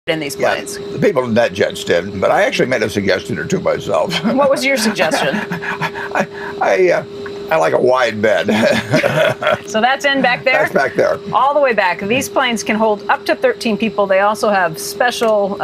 in these planes? The people in NetJets did, but I actually made a suggestion or two myself. What was your suggestion? I like a wide bed. So that's in back there? That's back there. All the way back. These planes can hold up to 13 people. They also have special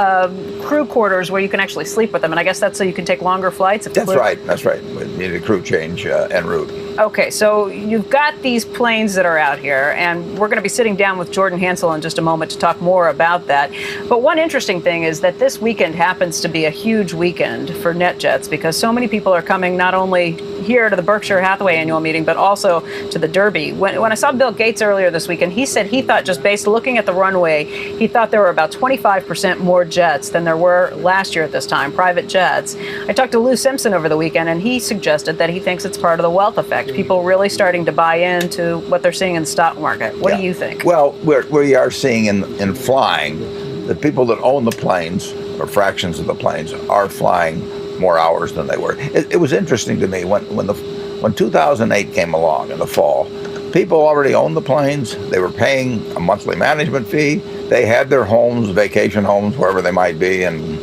crew quarters where you can actually sleep with them. And I guess that's so you can take longer flights. That's right. That's right. We need a crew change en route. Okay, so you've got these planes that are out here, and we're going to be sitting down with Jordan Hansel in just a moment to talk more about that. But one interesting thing is that this weekend happens to be a huge weekend for NetJets because so many people are coming not only here to the Berkshire Hathaway annual meeting, but also to the Derby. When I saw Bill Gates earlier this weekend, he said he thought, just based looking at the runway, he thought there were about 25% more jets than there were last year at this time, private jets. I talked to Lou Simpson over the weekend, and he suggested that he thinks it's part of the wealth effect. People really starting to buy into what they're seeing in the stock market. What do you think? Well, we are seeing in flying, the people that own the planes, or fractions of the planes, are flying more hours than they were. It was interesting to me when 2008 came along in the fall. People already owned the planes. They were paying a monthly management fee. They had their homes, vacation homes, wherever they might be, in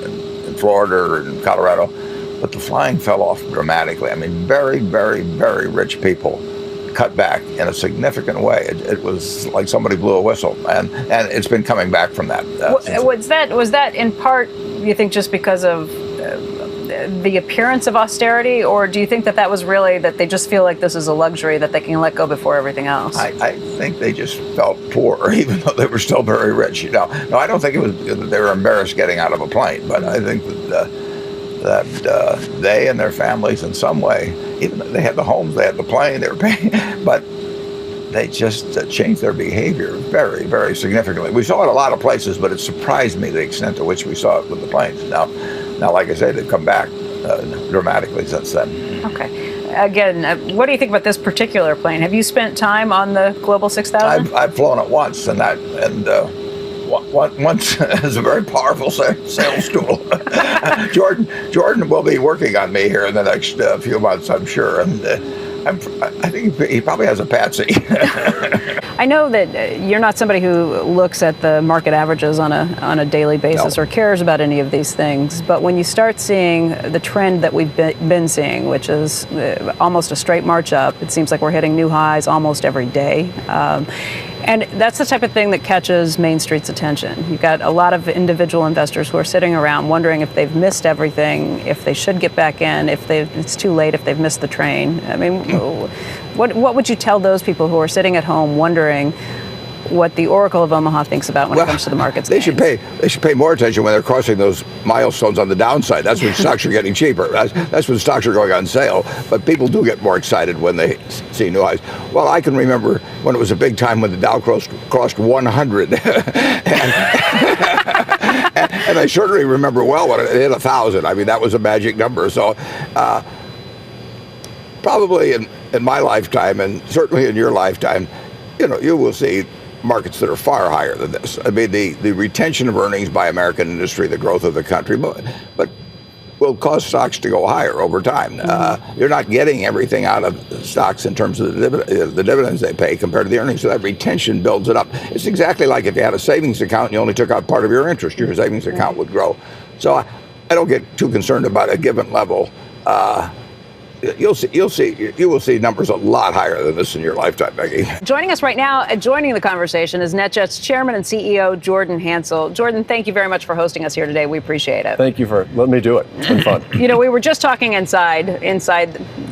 Florida or in Colorado. But the flying fell off dramatically. I mean, very, very, very rich people cut back in a significant way. It was like somebody blew a whistle, and it's been coming back from that. Was that in part, you think, just because of the appearance of austerity, or do you think that was really that they just feel like this is a luxury that they can let go before everything else? I think they just felt poor, even though they were still very rich. No, I don't think it was that they were embarrassed getting out of a plane, but I think that they and their families, in some way, even though they had the homes, they had the plane, they were paying, but they just changed their behavior very, very significantly. We saw it a lot of places, but it surprised me the extent to which we saw it with the planes. Now, like I say, they've come back dramatically since then. Okay. Again, what do you think about this particular plane? Have you spent time on the Global 6000? I've flown it once, and once is a very powerful sales tool. Jordan will be working on me here in the next few months, I'm sure, and I think he probably has a patsy. I know that you're not somebody who looks at the market averages on a daily basis or cares about any of these things, but when you start seeing the trend that we've been seeing, which is almost a straight march up, it seems like we're hitting new highs almost every day. And that's the type of thing that catches Main Street's attention. You've got a lot of individual investors who are sitting around wondering if they've missed everything, if they should get back in, if it's too late, if they've missed the train. I mean, what would you tell those people who are sitting at home wondering what the Oracle of Omaha thinks about when it comes to the markets? They should pay more attention when they're crossing those milestones on the downside. That's when stocks are getting cheaper. That's when stocks are going on sale. But people do get more excited when they see new highs. Well, I can remember when it was a big time when the Dow crossed 100. and I certainly remember well when it hit 1,000. I mean, that was a magic number. So probably in my lifetime, and certainly in your lifetime, you will see markets that are far higher than this. I mean, the retention of earnings by American industry, the growth of the country, but will cause stocks to go higher over time. You're not getting everything out of stocks in terms of the dividends they pay compared to the earnings, so that retention builds it up. It's exactly like if you had a savings account and you only took out part of your interest, your savings account would grow. So I don't get too concerned about a given level. You will see numbers a lot higher than this in your lifetime, Becky. Joining us right now, joining the conversation, is NetJets Chairman and CEO Jordan Hansel. Jordan, thank you very much for hosting us here today. We appreciate it. Thank you for letting me do it. It's been fun. We were just talking inside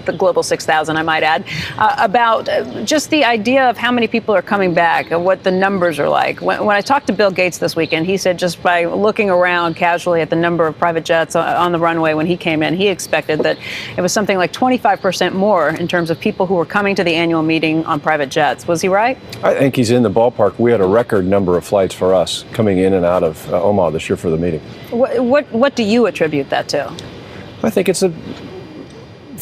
the Global 6000, I might add, about just the idea of how many people are coming back and what the numbers are like. When I talked to Bill Gates this weekend, he said just by looking around casually at the number of private jets on the runway when he came in, he expected that it was something like 25% more in terms of people who were coming to the annual meeting on private jets. Was he right? I think he's in the ballpark. We had a record number of flights for us coming in and out of Omaha this year for the meeting. What do you attribute that to? I think it's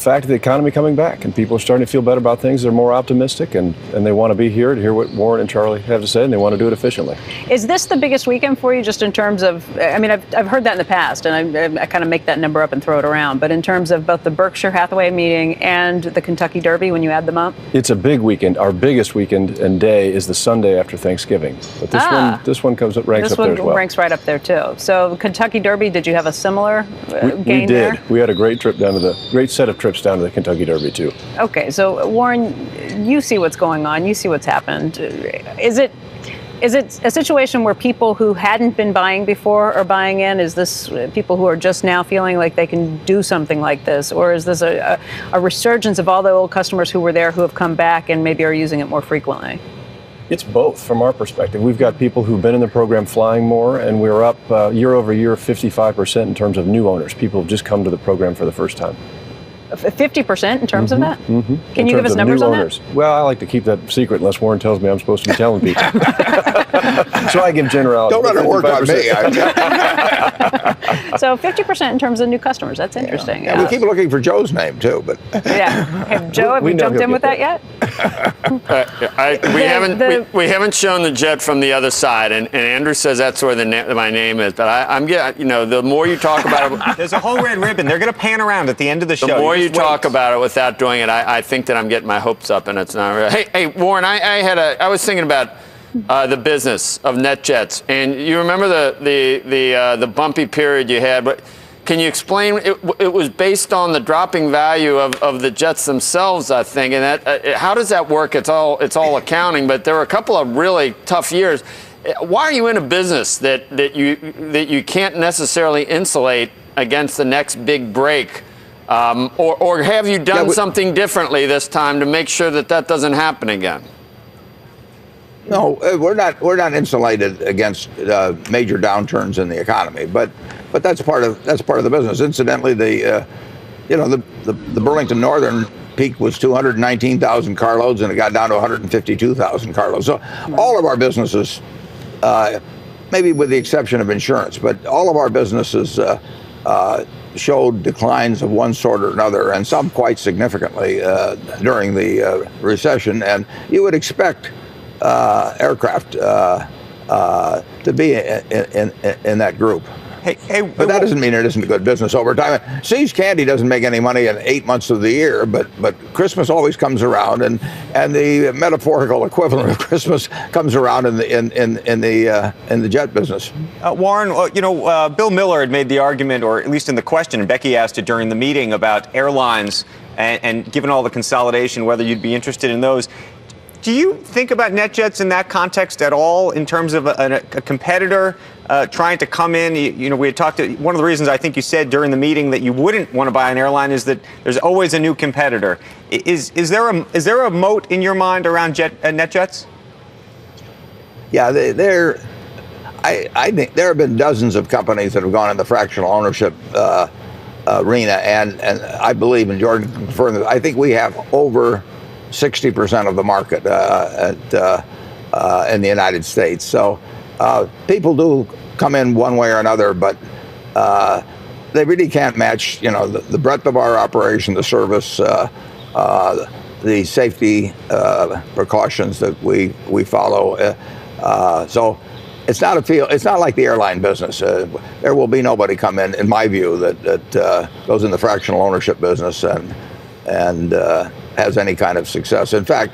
fact of the economy coming back, and people are starting to feel better about things. They're more optimistic, and they want to be here to hear what Warren and Charlie have to say, and they want to do it efficiently. Is this the biggest weekend for you, just in terms of, I mean, I've heard that in the past, and I kind of make that number up and throw it around, but in terms of both the Berkshire Hathaway meeting and the Kentucky Derby, when you add them up? It's a big weekend. Our biggest weekend and day is the Sunday after Thanksgiving. But this one ranks up there as well. This one ranks right up there, too. So Kentucky Derby, did you have a similar gain we did. there? We had a great set of trips down to the Kentucky Derby, too. Okay, so Warren, you see what's going on. You see what's happened. Is it a situation where people who hadn't been buying before are buying in? Is this people who are just now feeling like they can do something like this? Or is this a resurgence of all the old customers who were there who have come back and maybe are using it more frequently? It's both from our perspective. We've got people who've been in the program flying more, and we're up year over year 55% in terms of new owners. People have just come to the program for the first time. 50% in terms of that? Mm-hmm. Can you give us numbers on that? Well, I like to keep that secret unless Warren tells me I'm supposed to be telling people. So I give generality. Don't let it work on me. So 50% in terms of new customers. That's interesting. Yeah. We keep looking for Joe's name, too. But yeah. Joe, have you jumped in with that yet? We haven't shown the jet from the other side, and Andrew says that's where my name is. But I'm getting, the more you talk about it, there's a whole red ribbon. They're going to pan around at the end of the show. The more you talk about it without doing it, I think that I'm getting my hopes up, and it's not real. Hey, Warren, I was thinking about the business of NetJets, and you remember the bumpy period you had, but can you explain? It was based on the dropping value of the jets themselves, I think, and that how does that work? It's all accounting, but there were a couple of really tough years. Why are you in a business that you can't necessarily insulate against the next big break? Or have you done something differently this time to make sure that doesn't happen again? No, we're not insulated against major downturns in the economy, but that's part of the business. Incidentally, the Burlington Northern peak was 219,000 carloads, and it got down to 152,000 carloads. So all of our businesses, maybe with the exception of insurance, but all of our businesses showed declines of one sort or another, and some quite significantly during the recession. And you would expect aircraft to be in that group. But that doesn't mean it isn't a good business over time. See's Candy doesn't make any money in 8 months of the year, but Christmas always comes around, and the metaphorical equivalent of Christmas comes around in the jet business. Warren, Bill Miller had made the argument, or at least in the question, and Becky asked it during the meeting, about airlines and given all the consolidation, whether you'd be interested in those. Do you think about NetJets in that context at all, in terms of a competitor trying to come in? We had talked to, one of the reasons I think you said during the meeting that you wouldn't want to buy an airline is that there's always a new competitor. Is there a moat in your mind around NetJets? Yeah, I think there have been dozens of companies that have gone in the fractional ownership arena, and I believe, and Jordan can confirm this, I think we have over 60% of the market in the United States. So people do come in one way or another, but they really can't match, the breadth of our operation, the service, the safety precautions that we follow. So it's not it's not like the airline business. There will be nobody come in my view, that goes in the fractional ownership business and has any kind of success. In fact,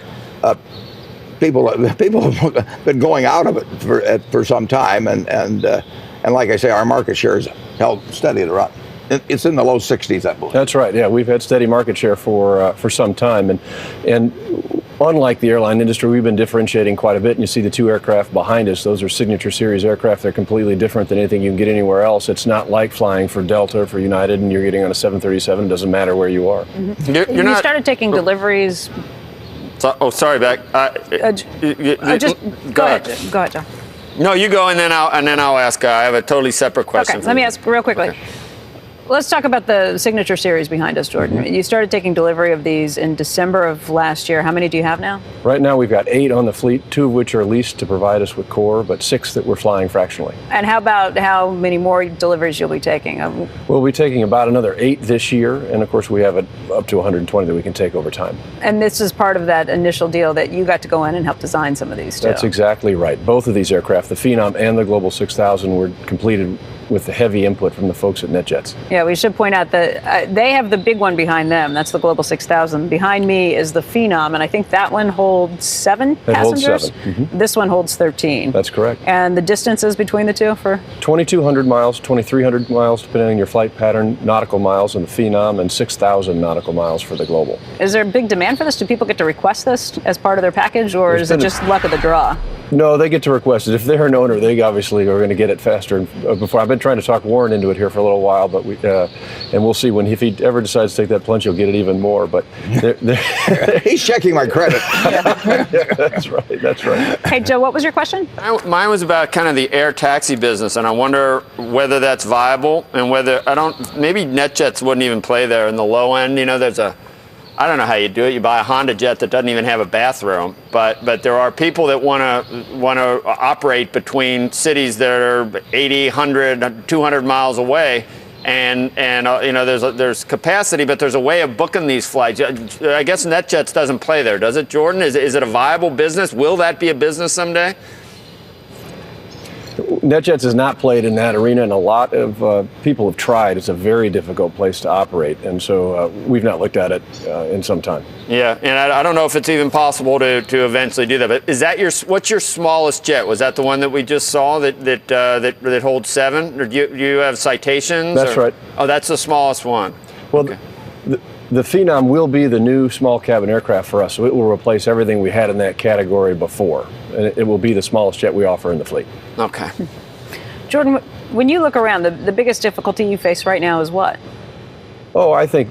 people have been going out of it for some time, and like I say, our market share is held steady to run. It's in the low 60s, I believe. That's right. Yeah, we've had steady market share for some time, and unlike the airline industry, we've been differentiating quite a bit. And you see the two aircraft behind us; those are Signature Series aircraft. They're completely different than anything you can get anywhere else. It's not like flying for Delta or for United, and you're getting on a 737. It doesn't matter where you are. Mm-hmm. You started taking deliveries. Sorry, Beck. Go ahead, John. No, you go, and then I'll ask. I have a totally separate question. Okay, let me ask real quickly. Let's talk about the signature series behind us, Jordan. You started taking delivery of these in December of last year. How many do you have now? Right now, we've got 8 on the fleet, 2 of which are leased to provide us with core, but 6 that we're flying fractionally. And how about how many more deliveries you'll be taking? We'll be taking about another 8 this year, and of course, we have up to 120 that we can take over time. And this is part of that initial deal that you got to go in and help design some of these, too. That's exactly right. Both of these aircraft, the Phenom and the Global 6000, were completed with the heavy input from the folks at NetJets. Yeah, we should point out that they have the big one behind them. That's the Global 6000. Behind me is the Phenom, and I think that one holds 7 passengers. Holds 7. Mm-hmm. This one holds 13. That's correct. And the distances between the two for? 2,200 miles, 2,300 miles, depending on your flight pattern, nautical miles in the Phenom, and 6,000 nautical miles for the Global. Is there a big demand for this? Do people get to request this as part of their package, or is it just luck of the draw? No, they get to request it. If they're an owner, they obviously are going to get it faster. Before I've been trying to talk Warren into it here for a little while, but and we'll see if he ever decides to take that plunge, he'll get it even more. But he's checking my credit. That's right. That's right. Hey, Joe, what was your question? Mine was about kind of the air taxi business, and I wonder whether that's viable and whether maybe NetJets wouldn't even play there in the low end. You know, I don't know how you do it. You buy a Honda jet that doesn't even have a bathroom, but there are people that want to operate between cities that are 80, 100, 200 miles away, and you know there's capacity, but there's a way of booking these flights. I guess NetJets doesn't play there, does it, Jordan? Is it a viable business? Will that be a business someday? NetJets has not played in that arena, and a lot of people have tried. It's a very difficult place to operate, and so we've not looked at it in some time. Yeah, and I don't know if it's even possible to eventually do that. But is that what's your smallest jet? Was that the one that we just saw that holds 7? Or do you have citations? That's right. Oh, that's the smallest one. Well, okay. The Phenom will be the new small cabin aircraft for us, so it will replace everything we had in that category before. And it will be the smallest jet we offer in the fleet. Okay. Jordan, when you look around, the biggest difficulty you face right now is what? Oh, I think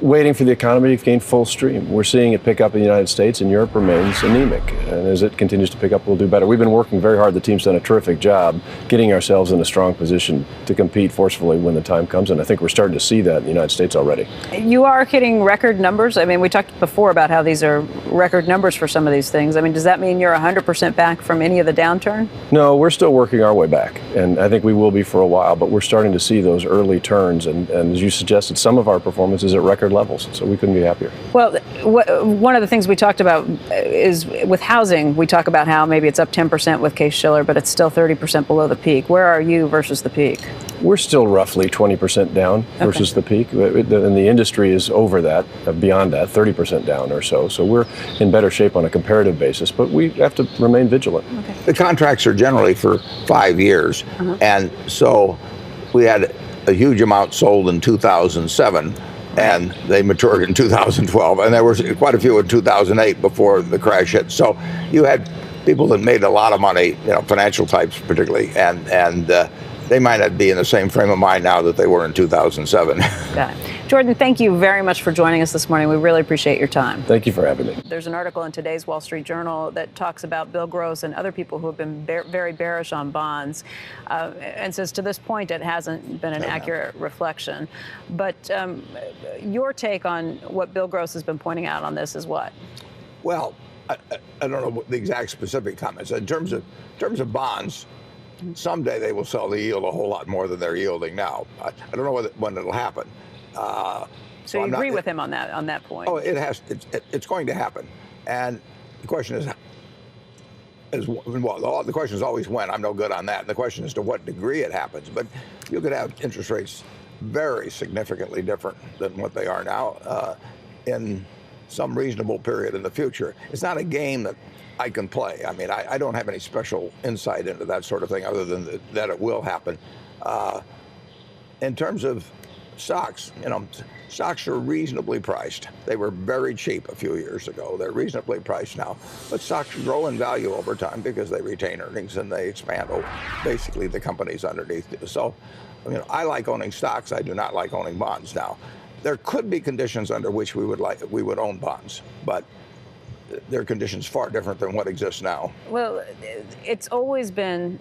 waiting for the economy to gain full stream. We're seeing it pick up in the United States, and Europe remains anemic. And as it continues to pick up, we'll do better. We've been working very hard. The team's done a terrific job getting ourselves in a strong position to compete forcefully when the time comes. And I think we're starting to see that in the United States already. You are hitting record numbers. I mean, we talked before about how these are record numbers for some of these things. I mean, does that mean you're 100% back from any of the downturn? No, we're still working our way back. And I think we will be for a while. But we're starting to see those early turns. And as you suggested, some of our performance is at record levels, so we couldn't be happier. Well, one of the things we talked about is with housing, we talk about how maybe it's up 10% with Case-Shiller, but it's still 30% below the peak. Where are you versus the peak? We're still roughly 20% down versus the peak, and the industry is over that, beyond that, 30% down or so. So we're in better shape on a comparative basis, but we have to remain vigilant. Okay. The contracts are generally for 5 years, and so we had a huge amount sold in 2007. And they matured in 2012, and there were quite a few in 2008 before the crash hit. So you had people that made a lot of money, financial types particularly, and they might not be in the same frame of mind now that they were in 2007. Got it. Jordan, thank you very much for joining us this morning. We really appreciate your time. Thank you for having me. There's an article in today's Wall Street Journal that talks about Bill Gross and other people who have been very bearish on bonds, and says to this point it hasn't been an accurate reflection. But your take on what Bill Gross has been pointing out on this is what? Well, I don't know what the exact specific comments. In terms of bonds, someday they will sell the yield a whole lot more than they're yielding now. I don't know when it'll happen. So you agree with him on that point? Oh, it has. It's going to happen, and the question is well, the question is always when. I'm no good on that. And the question is to what degree it happens. But you could have interest rates very significantly different than what they are now in some reasonable period in the future. It's not a game that I can play. I mean, I don't have any special insight into that sort of thing other than that it will happen. In terms of stocks, stocks are reasonably priced. They were very cheap a few years ago. They're reasonably priced now. But stocks grow in value over time because they retain earnings and they expand basically the companies underneath. So, I like owning stocks. I do not like owning bonds now. There could be conditions under which we would own bonds, but there are conditions far different than what exists now. Well, it's always been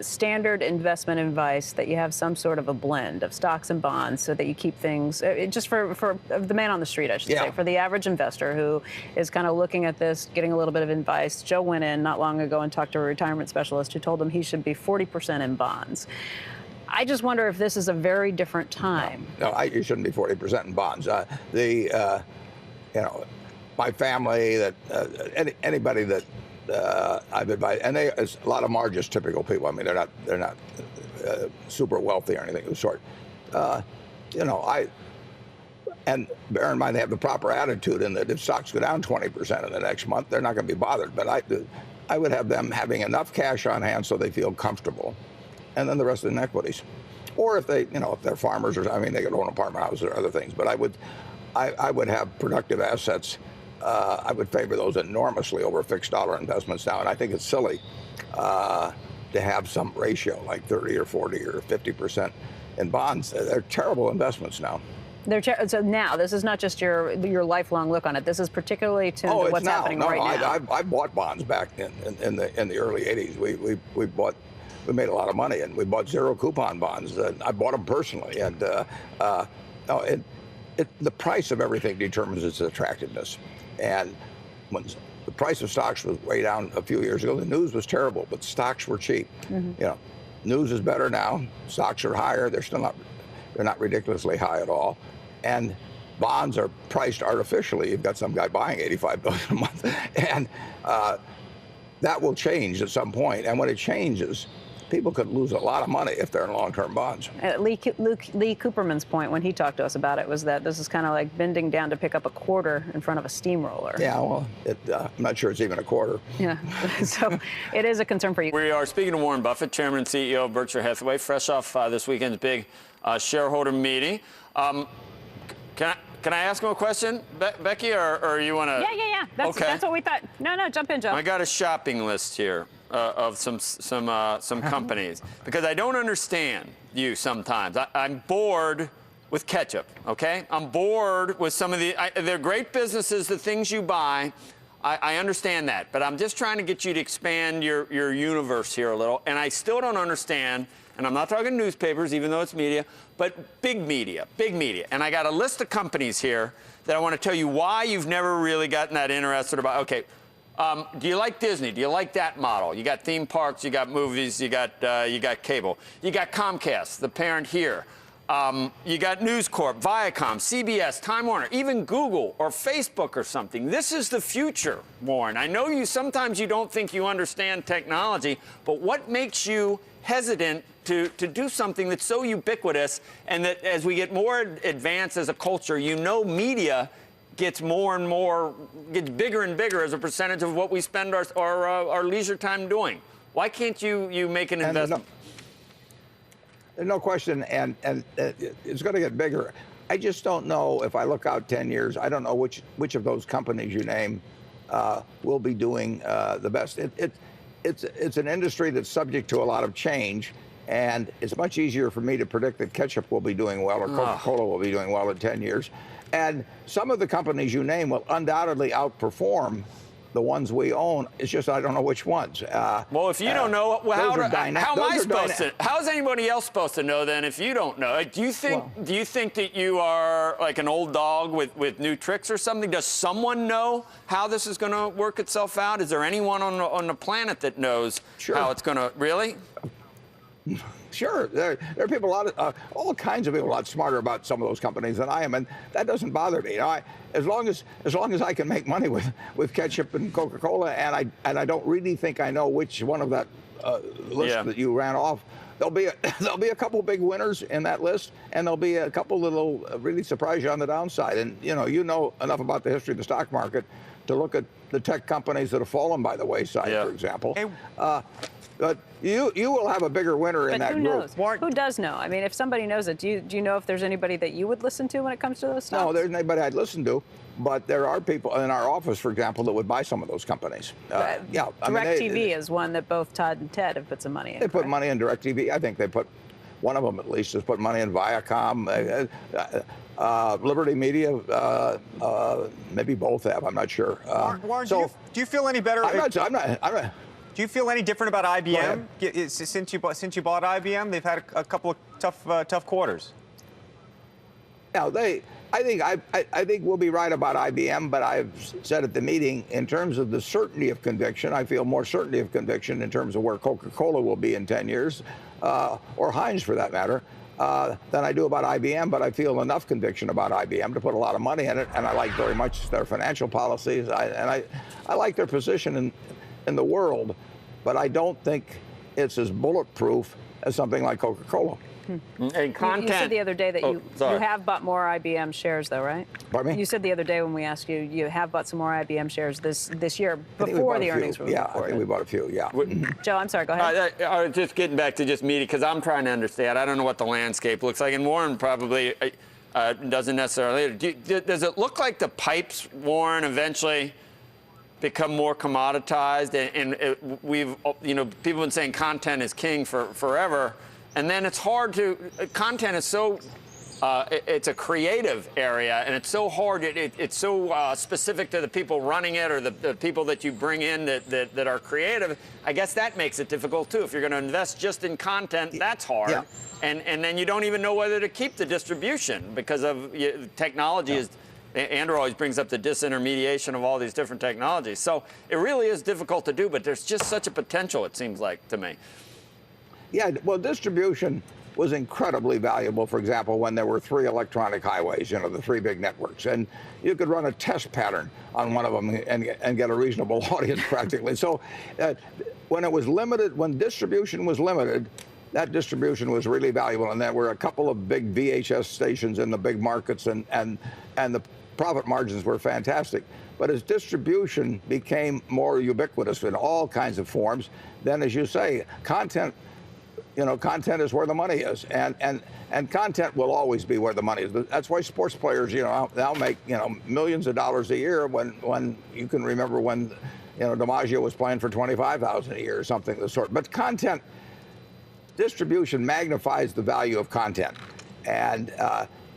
standard investment advice that you have some sort of a blend of stocks and bonds so that you keep things, just for the man on the street, I should say, for the average investor who is kind of looking at this, getting a little bit of advice. Joe went in not long ago and talked to a retirement specialist who told him he should be 40% in bonds. I just wonder if this is a very different time. No, you shouldn't be 40% in bonds. My family, anybody that I've advised, and a lot of them are just typical people. I mean, they're not super wealthy or anything of the sort. And bear in mind they have the proper attitude, and that if stocks go down 20% in the next month, they're not going to be bothered. But I would have them having enough cash on hand so they feel comfortable, and then the rest in equities. Or if if they're farmers, or they could own apartment houses or other things. But I would have productive assets. I would favor those enormously over fixed dollar investments now, and I think it's silly to have some ratio like 30 or 40 or 50% in bonds. They're terrible investments now. So now, this is not just your lifelong look on it. This is particularly tuned to what's happening right now. I bought bonds back in the early 80s. We made a lot of money, and we bought zero coupon bonds. I bought them personally, and the price of everything determines its attractiveness. And when the price of stocks was way down a few years ago, the news was terrible, but stocks were cheap. News is better now. Stocks are higher. They're not ridiculously high at all. And bonds are priced artificially. You've got some guy buying $85 billion a month. And that will change at some point. And when it changes, people could lose a lot of money if they're in long-term bonds. Lee Cooperman's point when he talked to us about it was that this is kind of like bending down to pick up a quarter in front of a steamroller. Yeah, well, I'm not sure it's even a quarter. Yeah, so it is a concern for you. We are speaking to Warren Buffett, Chairman and CEO of Berkshire Hathaway, fresh off this weekend's big shareholder meeting. Can I ask him a question, Becky, or you want to? Yeah. That's what we thought. No, jump in, Joe. I got a shopping list here of some companies because I don't understand you sometimes. I'm bored with ketchup. Okay, I'm bored with some of they're great businesses. The things you buy, I understand that, but I'm just trying to get you to expand your universe here a little, and I still don't understand. And I'm not talking newspapers, even though it's media, but big media. And I got a list of companies here that I want to tell you why you've never really gotten that interested about. Okay, do you like Disney? Do you like that model? You got theme parks, you got movies, you got cable. You got Comcast, the parent here. You got News Corp, Viacom, CBS, Time Warner, even Google or Facebook or something. This is the future, Warren. I know sometimes you don't think you understand technology, but what makes you hesitant to do something that's so ubiquitous, and that as we get more advanced as a culture, media gets gets bigger and bigger as a percentage of what we spend our leisure time doing. Why can't you make an investment? There's no question, and it's going to get bigger. I just don't know if I look out 10 years. I don't know which of those companies you name will be doing the best. It's an industry that's subject to a lot of change, and it's much easier for me to predict that ketchup will be doing well or Coca-Cola will be doing well in 10 years. And some of the companies you name will undoubtedly outperform the ones we own. It's just I don't know which ones. Well, if you don't know, how is anybody else supposed to know then if you don't know? Do you think that you are like an old dog with new tricks or something? Does someone know how this is going to work itself out? Is there anyone on the planet that knows how it's going to really? Sure, there are people, all kinds of people, a lot smarter about some of those companies than I am, and that doesn't bother me. As long as I can make money with ketchup and Coca-Cola, and I don't really think I know which one of that list that you ran off. There'll be a couple big winners in that list, and there'll be a couple that'll really surprise you on the downside. And you know enough about the history of the stock market to look at the tech companies that have fallen by the wayside, for example. But you will have a bigger winner in that group. Who knows? Who does know? I mean, if somebody knows it, do you know if there's anybody that you would listen to when it comes to those stocks? No, there's nobody I'd listen to, but there are people in our office, for example, that would buy some of those companies. DirecTV is one that both Todd and Ted have put some money in. They put money in DirecTV. I think they put, one of them at least, has put money in Viacom. Liberty Media, maybe both have. I'm not sure. Warren, do you feel any better? Do you feel any different about IBM since you bought IBM? They've had a couple of tough quarters. Yeah, I think we'll be right about IBM, but I've said at the meeting, in terms of the certainty of conviction, I feel more certainty of conviction in terms of where Coca-Cola will be in 10 years, or Heinz for that matter, than I do about IBM, but I feel enough conviction about IBM to put a lot of money in it, and I like very much their financial policies, I like their position in the world, but I don't think it's as bulletproof as something like Coca-Cola. And content. You said the other day that you have bought more IBM shares, though, right? Pardon me? You said the other day when we asked you, you have bought some more IBM shares this year before the earnings were reported. Yeah, I think we bought a few, yeah. Joe, I'm sorry, go ahead. Just getting back to just media, because I'm trying to understand. I don't know what the landscape looks like, and Warren probably doesn't necessarily. Does it look like the pipes, Warren, eventually become more commoditized? And we've, people have been saying content is king for forever. And then it's hard to, content is so, it's a creative area, and it's so hard, it's so specific to the people running it or the people that you bring in that are creative. I guess that makes it difficult too. If you're going to invest just in content, that's hard. Yeah. And then you don't even know whether to keep the distribution because of technology is, Andrew always brings up the disintermediation of all these different technologies. So it really is difficult to do, but there's just such a potential, it seems like to me. Yeah, well, distribution was incredibly valuable, for example, when there were 3 electronic highways, the 3 big networks. And you could run a test pattern on one of them and get a reasonable audience practically. So when it was limited, when distribution was limited, that distribution was really valuable. And there were a couple of big VHS stations in the big markets, and the profit margins were fantastic. But as distribution became more ubiquitous in all kinds of forms, then, as you say, content is where the money is, and content will always be where the money is. That's why sports players, they'll make millions of dollars a year. When you can remember when, DiMaggio was playing for $25,000 a year or something of the sort. But content distribution magnifies the value of content, and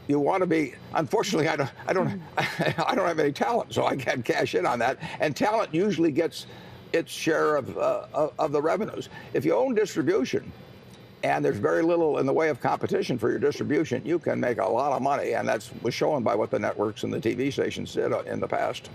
you want to be. Unfortunately, I don't have any talent, so I can't cash in on that. And talent usually gets its share of the revenues. If you own distribution, and there's very little in the way of competition for your distribution, you can make a lot of money, and that was shown by what the networks and the TV stations did in the past.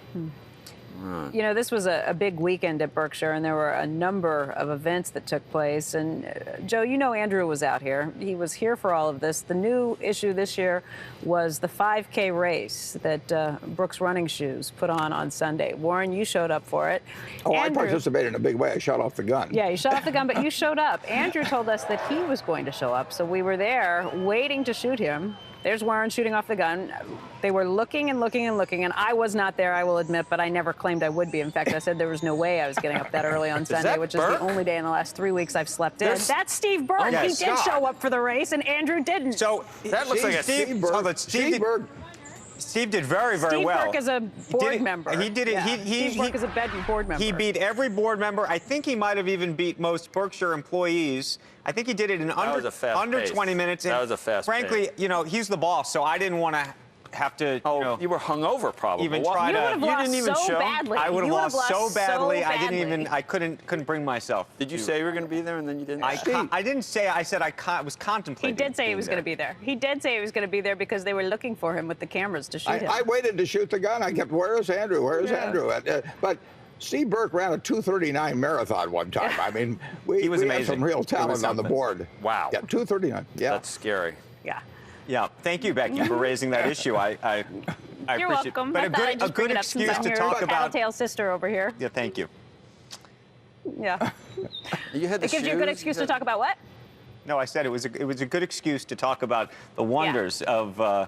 This was a big weekend at Berkshire, and there were a number of events that took place. And Joe, Andrew was out here. He was here for all of this. The new issue this year was the 5K race that Brooks Running Shoes put on Sunday. Warren, you showed up for it. Oh, Andrew, I participated in a big way. I shot off the gun. Yeah, you shot off the gun, but you showed up. Andrew told us that he was going to show up, so we were there waiting to shoot him. There's Warren shooting off the gun. They were looking and looking and looking, and I was not there, I will admit, but I never claimed I would be. In fact, I said there was no way I was getting up that early on Sunday, which is the only day in the last 3 weeks I've slept in. That's Steve Burke. He did show up for the race, and Andrew didn't. So that looks like a Steve Burke. Steve did very, very well. Steve Burke is a board member. He did it. Yeah. Steve Burke is a board member. He beat every board member. I think he might have even beat most Berkshire employees. I think he did it in under 20 minutes. That was a fast frankly, pace. He's the boss, so I didn't want to have to. You were hungover, probably. Even try you to. would have lost didn't even so show. badly. I would have lost so badly. I didn't even. I couldn't bring myself. Did you say you were going to be there and then you didn't? I didn't say. I said I was contemplating. He did say he was going to be there. He did say he was going to be there because they were looking for him with the cameras to shoot him. I waited to shoot the gun. I kept, where's Andrew? Where's Andrew? But Steve Burke ran a 2:39 marathon one time. I mean, we had some real talent on the board. Wow. Yeah, 2:39. Yeah. That's scary. Yeah. Yeah. Thank you, Becky, for raising that issue. I You're appreciate welcome. But a good excuse to talk about. Tattletale sister over here. Yeah. Thank you. Yeah. You had the it gives you a good excuse to talk about what? No, I said it was a good excuse to talk about the wonders of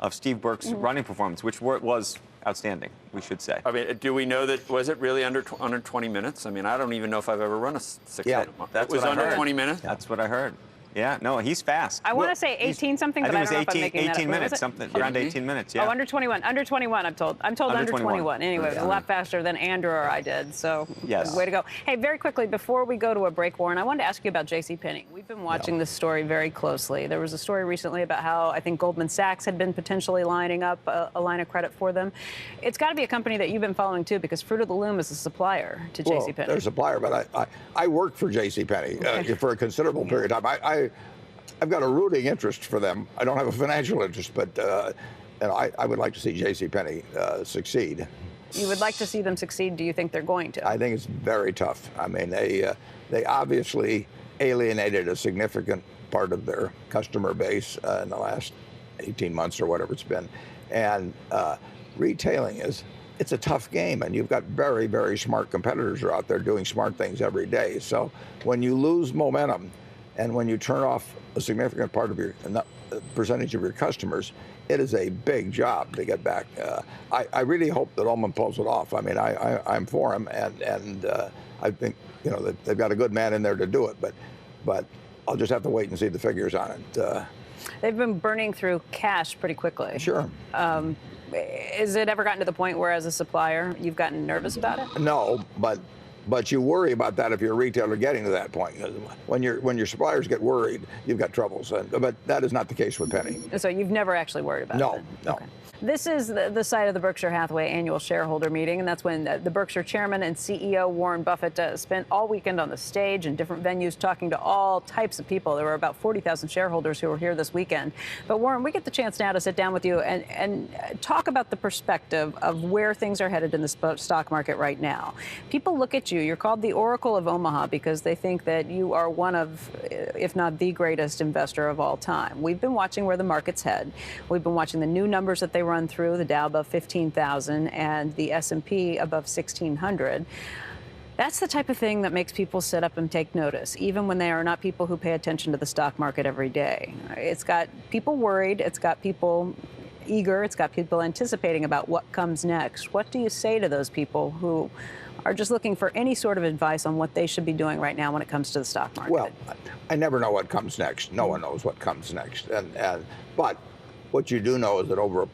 Steve Burke's running performance, which was outstanding, we should say. I mean, do we know that, was it really under 20 minutes? I mean, I don't even know if I've ever run a 6 minute. That's It was what I under heard. 20 minutes? That's what I heard. Yeah, no, he's fast. I want to say 18 something, but I don't know if I'm making that up. 18 minutes, something around 18 minutes. Yeah. Oh, under 21. Under 21, I'm told. I'm told under 21. Anyway, it was a lot faster than Andrew or I did. So, yes. Way to go. Hey, very quickly, before we go to a break, Warren, I wanted to ask you about JCPenney. We've been watching this story very closely. There was a story recently about how I think Goldman Sachs had been potentially lining up a line of credit for them. It's got to be a company that you've been following, too, because Fruit of the Loom is a supplier to JCPenney. Well, they're a supplier, but I worked for JCPenney for a considerable period of time. I've got a rooting interest for them. I don't have a financial interest, but I would like to see JCPenney succeed. You would like to see them succeed. Do you think they're going to? I think it's very tough. I mean, they obviously alienated a significant part of their customer base in the last 18 months or whatever it's been. And retailing it's a tough game, and you've got very, very smart competitors who are out there doing smart things every day. So when you lose momentum, and when you turn off a significant part of your percentage of your customers, it is a big job to get back. I really hope that Ullman pulls it off. I mean, I'm for him, and I think that they've got a good man in there to do it. But I'll just have to wait and see the figures on it. They've been burning through cash pretty quickly. Sure. Has it ever gotten to the point where, as a supplier, you've gotten nervous about it? No, but you worry about that if you're a retailer getting to that point. When your suppliers get worried, you've got troubles. But that is not the case with Penny. So you've never actually worried about it? No. Okay. This is the site of the Berkshire Hathaway annual shareholder meeting, and that's when the Berkshire chairman and CEO Warren Buffett spent all weekend on the stage in different venues talking to all types of people. There were about 40,000 shareholders who were here this weekend. But Warren, we get the chance now to sit down with you and talk about the perspective of where things are headed in the stock market right now. People look at you. You're called the Oracle of Omaha because they think that you are one of, if not the greatest investor of all time. We've been watching where the markets head. We've been watching the new numbers that they run through, the Dow above 15,000 and the S&P above 1,600. That's the type of thing that makes people sit up and take notice, even when they are not people who pay attention to the stock market every day. It's got people worried. It's got people eager. It's got people anticipating about what comes next. What do you say to those people who are just looking for any sort of advice on what they should be doing right now when it comes to the stock market? Well, I never know what comes next. No one knows what comes next. But what you do know is that over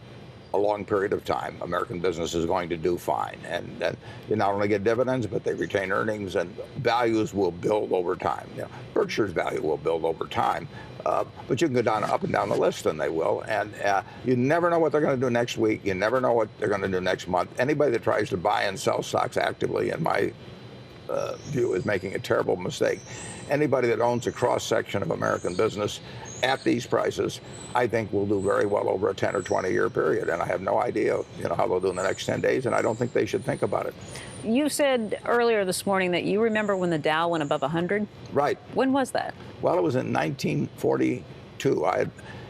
a long period of time, American business is going to do fine. And you not only get dividends, but they retain earnings, and values will build over time. Berkshire's value will build over time. But you can go up and down the list, and they will. And you never know what they're going to do next week. You never know what they're going to do next month. Anybody that tries to buy and sell stocks actively, in my view, is making a terrible mistake. Anybody that owns a cross-section of American business at these prices, I think will do very well over a 10 or 20 year period. And I have no idea, how they'll do in the next 10 days. And I don't think they should think about it. You said earlier this morning that you remember when the Dow went above 100? Right. When was that? Well, it was in 1942.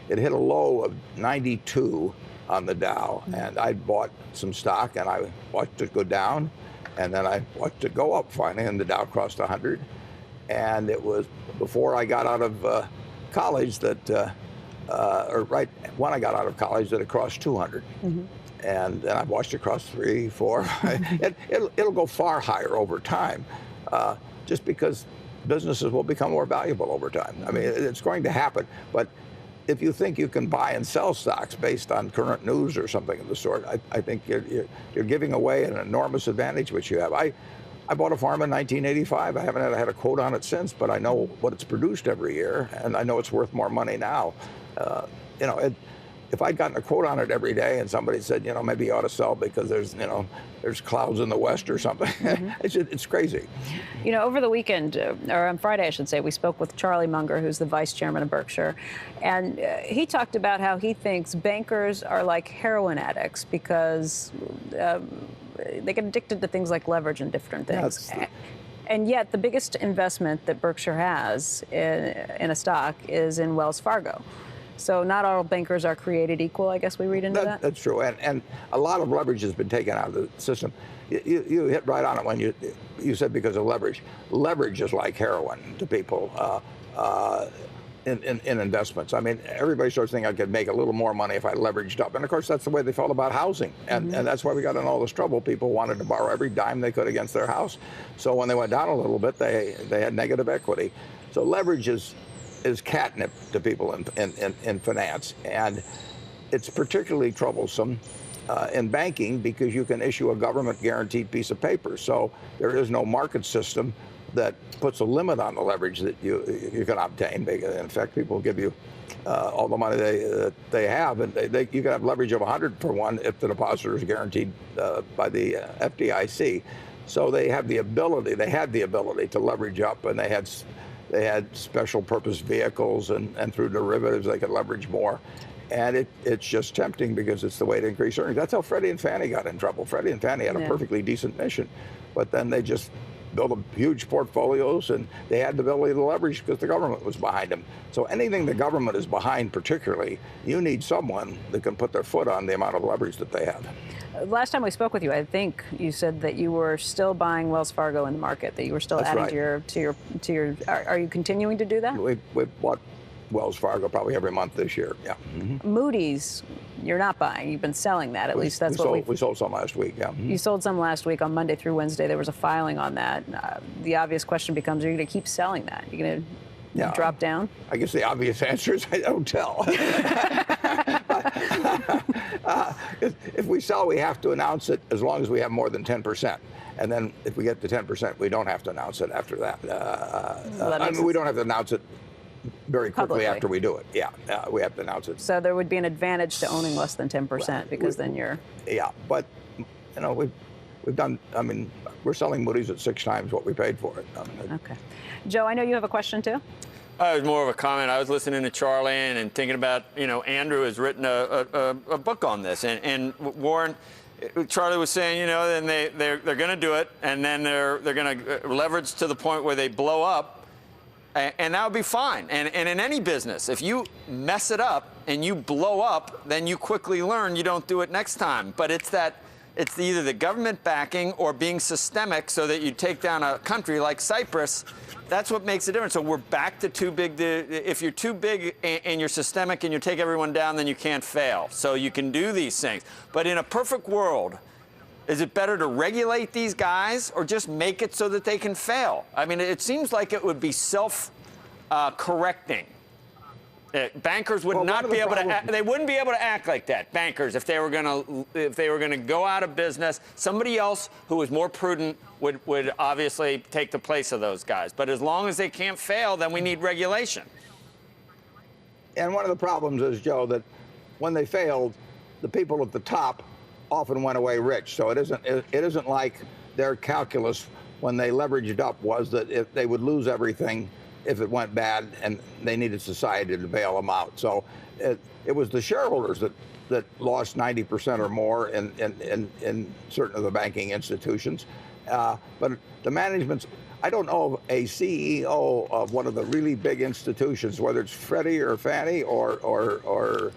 It hit a low of 92 on the Dow. And I bought some stock and I watched it go down. And then I watched it go up finally, and the Dow crossed 100. And it was before I got out of college that, or right when I got out of college, that it crossed 200. Mm-hmm. And then I've watched it cross 3, 4. It'll go far higher over time, just because businesses will become more valuable over time. I mean, it's going to happen. But if you think you can buy and sell stocks based on current news or something of the sort, I think you're giving away an enormous advantage which you have. I bought a farm in 1985. I haven't had a quote on it since, but I know what it's produced every year, and I know it's worth more money now. If I'd gotten a quote on it every day and somebody said, maybe you ought to sell because there's clouds in the west or something, mm-hmm. it's crazy. Over the weekend, or on Friday, I should say, we spoke with Charlie Munger, who's the vice chairman of Berkshire, and he talked about how he thinks bankers are like heroin addicts because they get addicted to things like leverage and different things. And yet the biggest investment that Berkshire has in a stock is in Wells Fargo. So not all bankers are created equal, I guess we read into that? That's true. And a lot of leverage has been taken out of the system. You hit right on it when you said because of leverage. Leverage is like heroin to people in investments. I mean, everybody starts thinking I could make a little more money if I leveraged up. And of course, that's the way they felt about housing. And, mm-hmm. and that's why we got in all this trouble. People wanted to borrow every dime they could against their house. So when they went down a little bit, they had negative equity. So leverage is is catnip to people in finance, and it's particularly troublesome in banking because you can issue a government guaranteed piece of paper. So there is no market system that puts a limit on the leverage that you can obtain. In fact, people give you all the money they have, and you can have leverage of 100 for one if the depositor is guaranteed by the FDIC. So they have the ability. They had the ability to leverage up, and they had special purpose vehicles, and through derivatives they could leverage more. And it's just tempting because it's the way to increase earnings. That's how Freddie and Fannie got in trouble. Freddie and Fannie had a perfectly decent mission, but then they just built huge portfolios, and they had the ability to leverage because the government was behind them. So anything the government is behind, particularly, you need someone that can put their foot on the amount of leverage that they have. Last time we spoke with you, I think you said that you were still buying Wells Fargo in the market, that you were still That's adding right. to your. Are you continuing to do that? We've bought Wells Fargo probably every month this year. Yeah. Mm-hmm. Moody's, you're not buying. You've been selling that. At least that's what we sold some last week. Yeah. Mm-hmm. You sold some last week on Monday through Wednesday. There was a filing on that. The obvious question becomes: are you going to keep selling that? You're going to drop down? I guess the obvious answer is I don't tell. If we sell, we have to announce it as long as we have more than 10%. And then if we get to 10%, we don't have to announce it after that. We don't have to announce it very quickly publicly after we do it. Yeah, we have to announce it. So there would be an advantage to owning less than 10% because then you're... Yeah, but, we've done, we're selling Moody's at 6 times what we paid for it. Okay. Joe, I know you have a question too? It was more of a comment. I was listening to Charlie and thinking about, Andrew has written a book on this. And Warren, Charlie was saying, then they're going to do it, and then they're going to leverage to the point where they blow up, and that would be fine. And in any business, if you mess it up and you blow up, then you quickly learn you don't do it next time. But it's either the government backing or being systemic so that you take down a country like Cyprus. That's what makes a difference. So we're back to too big. If you're too big and you're systemic and you take everyone down, then you can't fail. So you can do these things. But in a perfect world, is it better to regulate these guys or just make it so that they can fail? It seems like it would be self-correcting. Bankers would not be able to. They wouldn't be able to act like that. Bankers, if they were going to go out of business, somebody else who was more prudent would obviously take the place of those guys. But as long as they can't fail, then we need regulation. And one of the problems is, Joe, that when they failed, the people at the top often went away rich. So it isn't like their calculus when they leveraged up was that if they would lose everything if it went bad, and they needed society to bail them out. So it was the shareholders that lost 90% or more in certain of the banking institutions. But the management's, I don't know of a CEO of one of the really big institutions, whether it's Freddie or Fannie or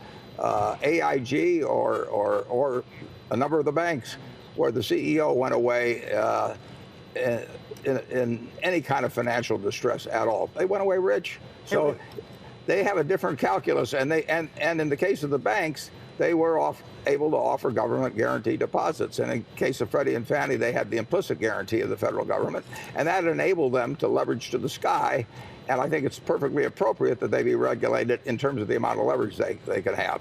AIG or a number of the banks, where the CEO went away in any kind of financial distress at all. They went away rich. So they have a different calculus, and in the case of the banks, they were able to offer government guaranteed deposits. And in the case of Freddie and Fannie, they had the implicit guarantee of the federal government, and that enabled them to leverage to the sky. And I think it's perfectly appropriate that they be regulated in terms of the amount of leverage they can have.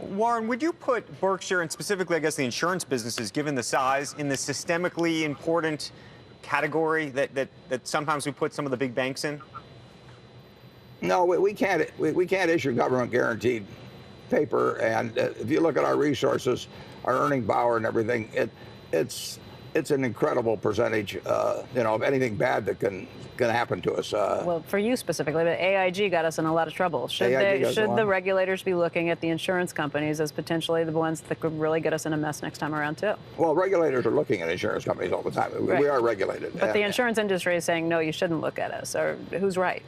Warren, would you put Berkshire, and specifically, I guess, the insurance businesses, given the size, in the systemically important category that sometimes we put some of the big banks in? No, we can't issue government guaranteed paper. And if you look at our resources, our earning power and everything, it's an incredible percentage, of anything bad that can happen to us. Well, for you specifically, but AIG got us in a lot of trouble. Should the regulators be looking at the insurance companies as potentially the ones that could really get us in a mess next time around too? Well, regulators are looking at insurance companies all the time. Right. We are regulated. But the insurance industry is saying, no, you shouldn't look at us. Or who's right?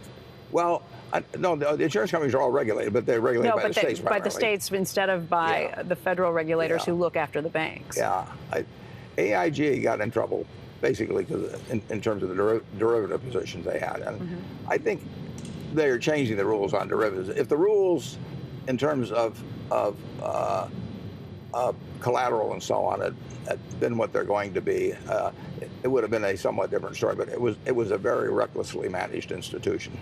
Well, no, the insurance companies are all regulated, but they're regulated by the states primarily. By the states instead of by the federal regulators who look after the banks. Yeah. AIG got in trouble basically because in terms of the derivative positions they had. And I think they're changing the rules on derivatives. If the rules in terms of collateral and so on had been what they're going to be, it would have been a somewhat different story. But it was a very recklessly managed institution.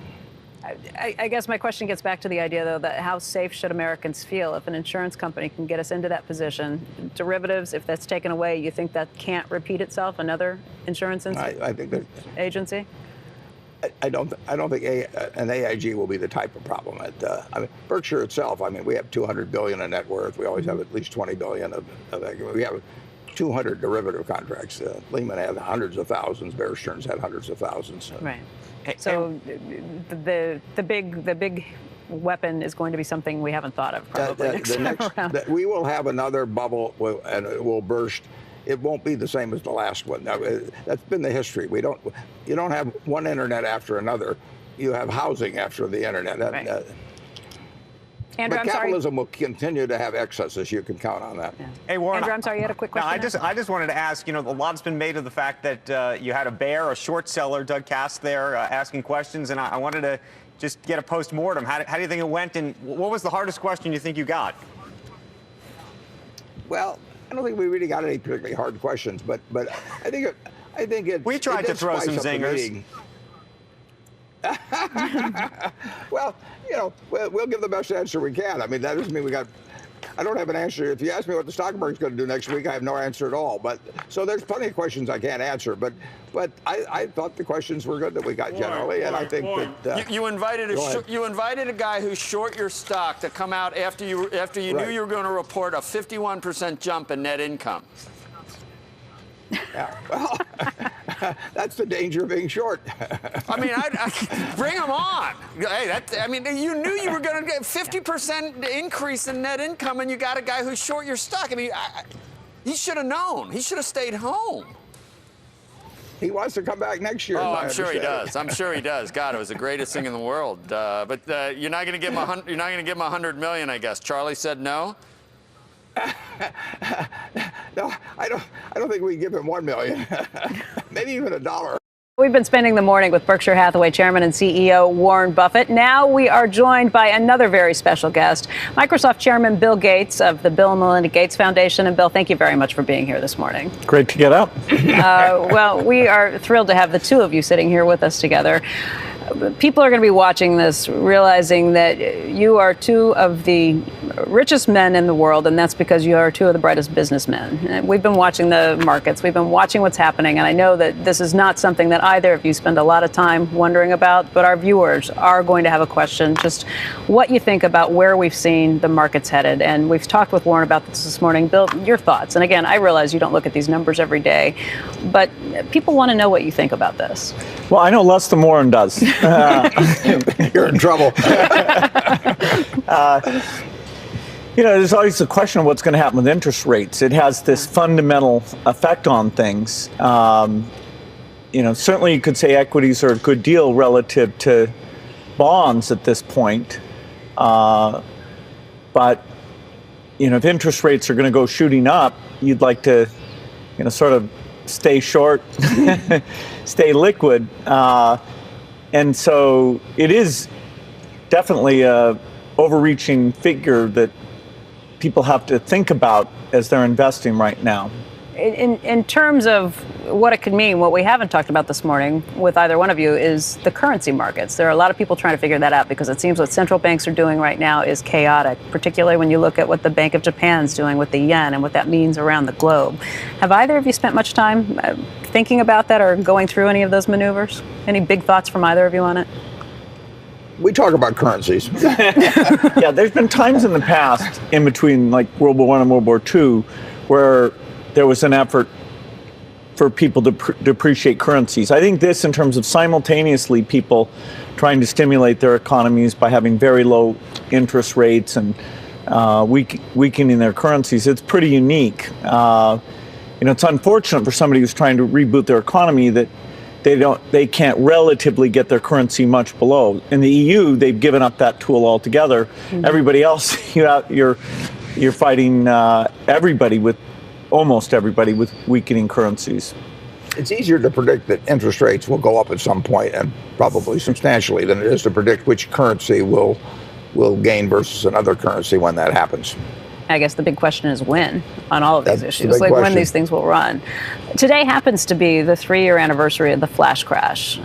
I guess my question gets back to the idea, though, that how safe should Americans feel if an insurance company can get us into that position? Derivatives, if that's taken away, you think that can't repeat itself? Another insurance I think that agency? I don't think an AIG will be the type of problem. I mean, Berkshire itself. I mean, we have 200 billion in net worth. We always have at least 20 billion of we have 200 derivative contracts. Lehman had hundreds of thousands. Bear Stearns had hundreds of thousands. Right. So the big weapon is going to be something we haven't thought of probably next time around. We will have another bubble, and it will burst. It won't be the same as the last one. That's been the history. You don't have one internet after another. You have housing after the internet. Right. Andrew, but capitalism will continue to have excesses. You can count on that. Yeah. Hey, Warren. Andrew, I'm sorry, you had a quick question. No, I just wanted to ask, a lot's been made of the fact that you had a short seller, Doug Cass, there asking questions, and I wanted to just get a post-mortem. How do you think it went, and what was the hardest question you think you got? Well, I don't think we really got any particularly hard questions, but I think it. We tried to throw some zingers. Well, we'll give the best answer we can. I mean, that doesn't mean I don't have an answer. If you ask me what the stock market's going to do next week, I have no answer at all. But so there's plenty of questions I can't answer. But I thought the questions were good that we got generally, and I think that you invited a guy who's short your stock to come out after you knew you were going to report a 51% jump in net income. Yeah, well, that's the danger of being short. I mean, bring him on. Hey, you knew you were going to get 50% increase in net income, and you got a guy who's short your stock. I mean, he should have known. He should have stayed home. He wants to come back next year. Oh, I'm sure he does. I'm sure he does. God, it was the greatest thing in the world. But you're not going to give him $100 million, I guess. Charlie said no. No, I don't think we can give him 1 million. Maybe even $1. We've been spending the morning with Berkshire Hathaway Chairman and CEO Warren Buffett. Now we are joined by another very special guest, Microsoft Chairman Bill Gates of the Bill and Melinda Gates Foundation. And Bill, thank you very much for being here this morning. Great to get up. Well, we are thrilled to have the two of you sitting here with us together. People are going to be watching this, realizing that you are two of the richest men in the world, and that's because you are two of the brightest businessmen. And we've been watching the markets. We've been watching what's happening, and I know that this is not something that either of you spend a lot of time wondering about, but our viewers are going to have a question, just what you think about where we've seen the markets headed. And we've talked with Warren about this morning. Bill, your thoughts. And again, I realize you don't look at these numbers every day, but people want to know what you think about this. Well, I know less than Warren does. You're in trouble. There's always the question of what's going to happen with interest rates. It has this fundamental effect on things. Certainly you could say equities are a good deal relative to bonds at this point. But, if interest rates are going to go shooting up, you'd like to, sort of stay short, stay liquid. And so it is definitely a overreaching figure that people have to think about as they're investing right now. In terms of what it could mean, what we haven't talked about this morning with either one of you is the currency markets. There are a lot of people trying to figure that out because it seems what central banks are doing right now is chaotic, particularly when you look at what the Bank of Japan's doing with the yen and what that means around the globe. Have either of you spent much time thinking about that or going through any of those maneuvers? Any big thoughts from either of you on it? We talk about currencies. Yeah, there's been times in the past, in between like World War I and World War II, where there was an effort for people to depreciate currencies. I think this, in terms of simultaneously people trying to stimulate their economies by having very low interest rates and weakening their currencies, it's pretty unique. It's unfortunate for somebody who's trying to reboot their economy that they can't relatively get their currency much below. In the EU, they've given up that tool altogether. Mm-hmm. Everybody else, you're fighting almost everybody with weakening currencies. It's easier to predict that interest rates will go up at some point, and probably substantially, than it is to predict which currency will gain versus another currency when that happens. I guess the big question is when on all of these That's issues, like when these things will run. Today happens to be the 3-year anniversary of the flash crash.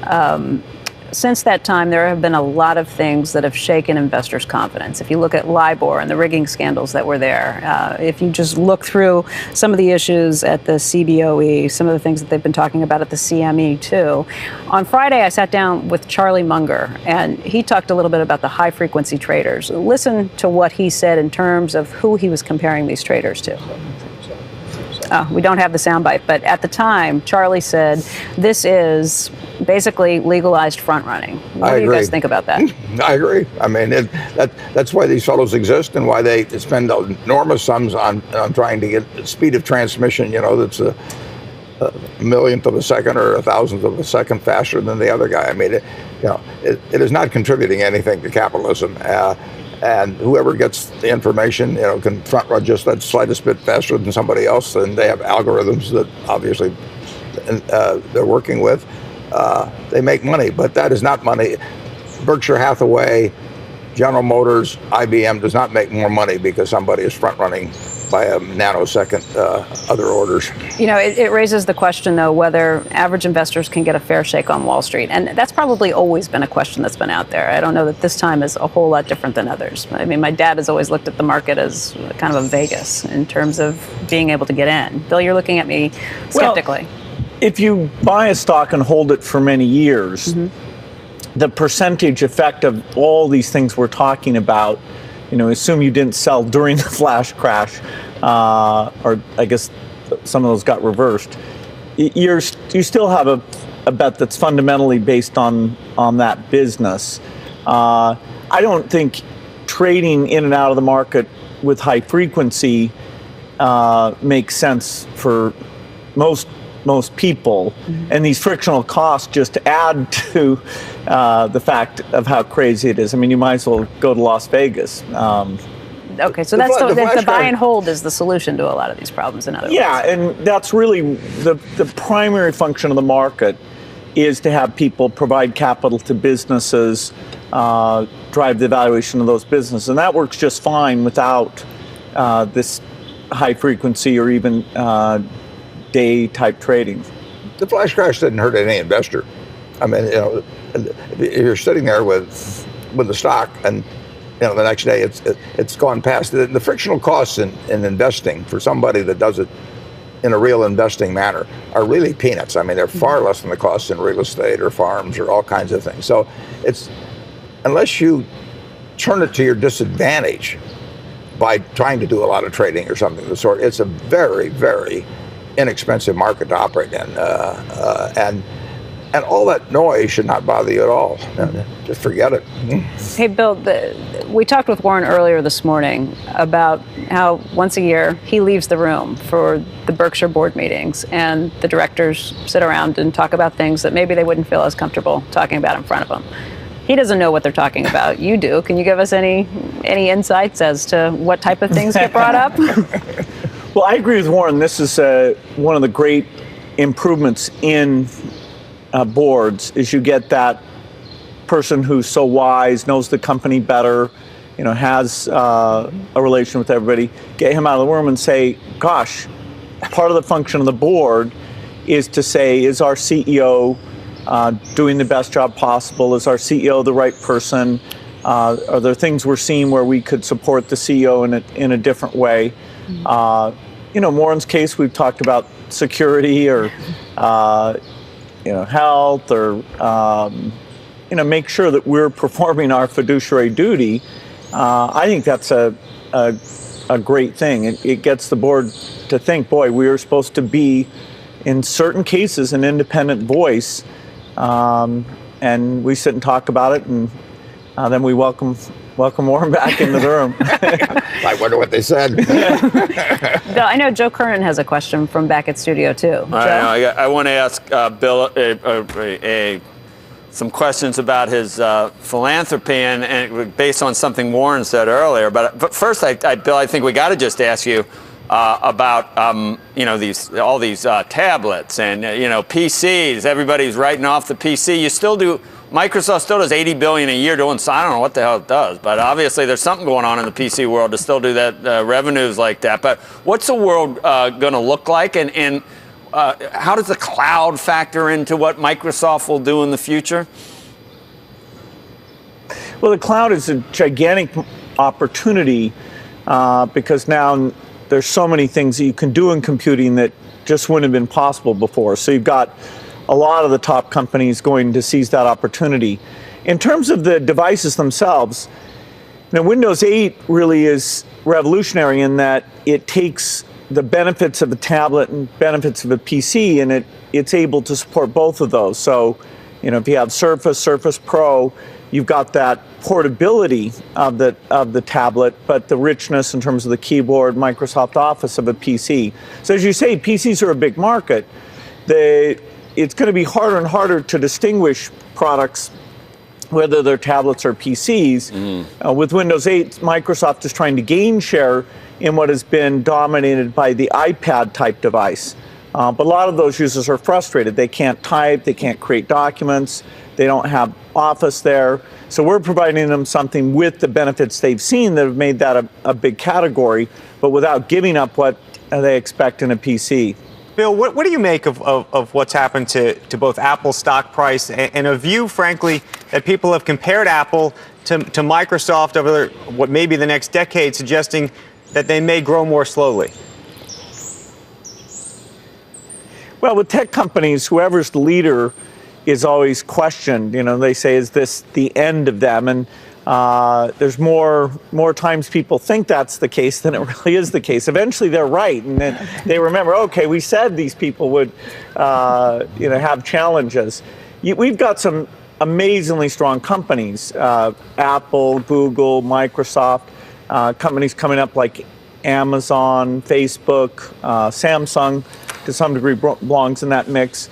since that time, there have been a lot of things that have shaken investors' confidence. If you look at LIBOR and the rigging scandals that were there, if you just look through some of the issues at the CBOE, some of the things that they've been talking about at the CME too. On Friday, I sat down with Charlie Munger, and he talked a little bit about the high-frequency traders. Listen to what he said in terms of who he was comparing these traders to. We don't have the soundbite, but at the time, Charlie said, this is basically legalized front running. What do you guys think about that? I agree. I mean, that's why these fellows exist and why they spend enormous sums on trying to get speed of transmission, that's a millionth of a second or a thousandth of a second faster than the other guy. I mean, it is not contributing anything to capitalism. And whoever gets the information, can front run just that slightest bit faster than somebody else. And they have algorithms that obviously they're working with. They make money, but that is not money. Berkshire Hathaway, General Motors, IBM does not make more money because somebody is front running by a nanosecond other orders. It raises the question, though, whether average investors can get a fair shake on Wall Street. And that's probably always been a question that's been out there. I don't know that this time is a whole lot different than others. I mean, my dad has always looked at the market as kind of a Vegas in terms of being able to get in. Bill, you're looking at me skeptically. Well, if you buy a stock and hold it for many years, the percentage effect of all these things we're talking about, assume you didn't sell during the flash crash, or I guess some of those got reversed. You still have a bet that's fundamentally based on that business. I don't think trading in and out of the market with high frequency makes sense for most people, and these frictional costs just add to the fact of how crazy it is. I mean, you might as well go to Las Vegas. Okay, so that's the buy and hold is the solution to a lot of these problems, in other words. Yeah, and that's really the primary function of the market is to have people provide capital to businesses, drive the valuation of those businesses, and that works just fine without this high frequency or even day type trading. The flash crash didn't hurt any investor. I mean, you're sitting there with the stock, and the next day it's gone past. The frictional costs in investing for somebody that does it in a real investing manner are really peanuts. I mean, they're far less than the costs in real estate or farms or all kinds of things. So it's, unless you turn it to your disadvantage by trying to do a lot of trading or something of the sort, it's a very, very inexpensive market to operate in, and all that noise should not bother you at all. Just forget it. Hey, Bill, we talked with Warren earlier this morning about how once a year he leaves the room for the Berkshire board meetings, and the directors sit around and talk about things that maybe they wouldn't feel as comfortable talking about in front of him. He doesn't know what they're talking about. You do. Can you give us any insights as to what type of things get brought up? Well, I agree with Warren. This is one of the great improvements in boards is you get that person who's so wise, knows the company better, has a relation with everybody. Get him out of the room and say, gosh, part of the function of the board is to say, is our CEO doing the best job possible? Is our CEO the right person? Are there things we're seeing where we could support the CEO in a different way? Warren's case, we've talked about security or, health or, make sure that we're performing our fiduciary duty. I think that's a great thing. It gets the board to think, boy, we are supposed to be, in certain cases, an independent voice. And we sit and talk about it, and then we welcome Warren back into the room. I wonder what they said. Bill, I know Joe Kernan has a question from back at studio, too. I want to ask Bill some questions about his philanthropy, and based on something Warren said earlier. But first, Bill, I think we got to just ask you about all these tablets and PCs. Everybody's writing off the PC. You still do. Microsoft still does $80 billion a year doing. So I don't know what the hell it does, but obviously there's something going on in the PC world to still do that revenues like that. But what's the world going to look like, and how does the cloud factor into what Microsoft will do in the future? Well, the cloud is a gigantic opportunity because now there's so many things that you can do in computing that just wouldn't have been possible before. So you've got a lot of the top companies going to seize that opportunity. In terms of the devices themselves, Windows 8 really is revolutionary in that it takes the benefits of a tablet and benefits of a PC, and it's able to support both of those. So, if you have Surface Pro, you've got that portability of the tablet, but the richness in terms of the keyboard, Microsoft Office of a PC. So as you say, PCs are a big market. It's going to be harder and harder to distinguish products, whether they're tablets or PCs. With Windows 8, Microsoft is trying to gain share in what has been dominated by the iPad-type device. But a lot of those users are frustrated. They can't type, they can't create documents, they don't have Office there. So we're providing them something with the benefits they've seen that have made that a big category, but without giving up what they expect in a PC. Bill, what do you make of what's happened to both Apple's stock price and a view, frankly, that people have compared Apple to Microsoft over what may be the next decade, suggesting that they may grow more slowly? Well, with tech companies, whoever's the leader is always questioned. They say, is this the end of them? And there's more times people think that's the case than it really is the case. Eventually they're right, and then they remember, okay, we said these people would have challenges. We've got some amazingly strong companies, Apple, Google, Microsoft, companies coming up like Amazon, Facebook, Samsung to some degree belongs in that mix.